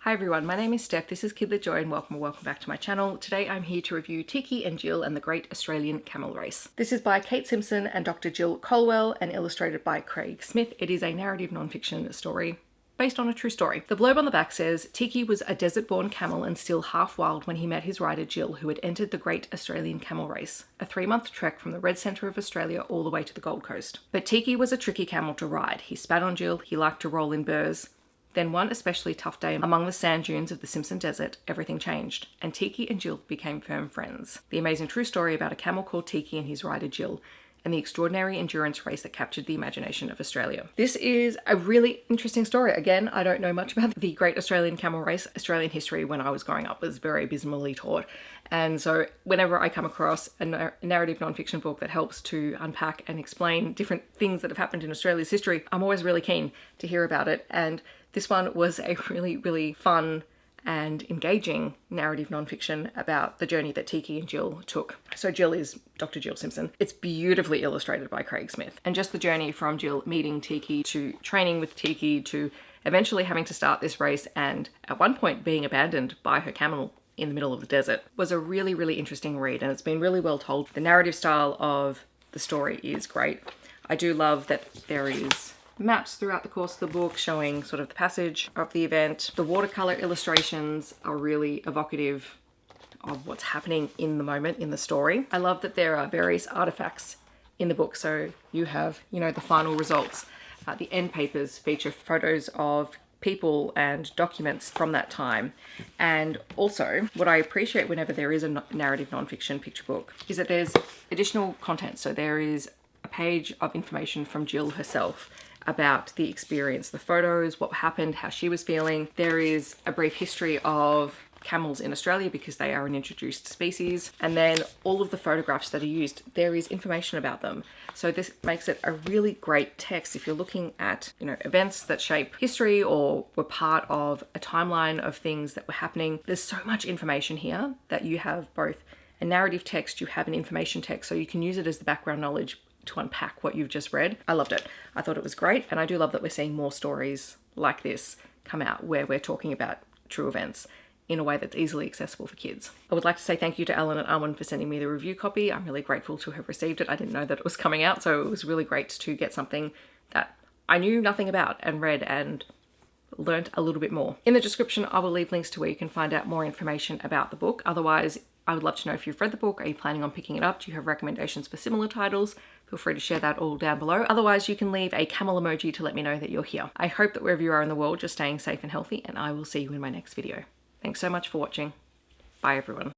Hi everyone, my name is Steph, this is Kidlit Joy and welcome back to my channel. Today I'm here to review Tiki and Jill and the Great Australian Camel Race. This is by Kate Simpson and Dr. Jill Colwell and illustrated by Craig Smith. It is a narrative non-fiction story based on a true story. The blurb on the back says, Tiki was a desert-born camel and still half wild when he met his rider Jill, who had entered the Great Australian Camel Race, a 3-month trek from the red centre of Australia all the way to the Gold Coast. But Tiki was a tricky camel to ride. He spat on Jill, he liked to roll in burrs. Then one especially tough day among the sand dunes of the Simpson Desert, everything changed, and Tiki and Jill became firm friends. The amazing true story about a camel called Tiki and his rider Jill, and the extraordinary endurance race that captured the imagination of Australia. This is a really interesting story. Again, I don't know much about the Great Australian Camel Race. Australian history when I was growing up was very abysmally taught. And so whenever I come across a narrative non-fiction book that helps to unpack and explain different things that have happened in Australia's history, I'm always really keen to hear about it. And this one was a really fun and engaging narrative non-fiction about the journey that Tiki and Jill took. So Jill is Dr. Jill Simpson. It's beautifully illustrated by Craig Smith. And just the journey from Jill meeting Tiki to training with Tiki to eventually having to start this race and at one point being abandoned by her camel in the middle of the desert was a really interesting read, and it's been really well told. The narrative style of the story is great. I do love that there is maps throughout the course of the book showing sort of the passage of the event. The watercolor illustrations are really evocative of what's happening in the moment in the story. I love that there are various artifacts in the book. So you have, the final results. The end papers feature photos of people and documents from that time. And also what I appreciate whenever there is a narrative non-fiction picture book is that there's additional content. So there is a page of information from Jill herself about the experience, the photos, what happened, how she was feeling. There is a brief history of camels in Australia because they are an introduced species. And then all of the photographs that are used, there is information about them. So this makes it a really great text if you're looking at, events that shape history or were part of a timeline of things that were happening. There's so much information here that you have both a narrative text, you have an information text, so you can use it as the background knowledge to unpack what you've just read. I loved it. I thought it was great, and I do love that we're seeing more stories like this come out where we're talking about true events in a way that's easily accessible for kids. I would like to say thank you to Ellen and Arwen for sending me the review copy. I'm really grateful to have received it. I didn't know that it was coming out, so it was really great to get something that I knew nothing about and read and learnt a little bit more. In the description, I will leave links to where you can find out more information about the book. Otherwise, I would love to know if you've read the book. Are you planning on picking it up? Do you have recommendations for similar titles? Feel free to share that all down below. Otherwise, you can leave a camel emoji to let me know that you're here. I hope that wherever you are in the world, you're staying safe and healthy, and I will see you in my next video. Thanks so much for watching. Bye everyone.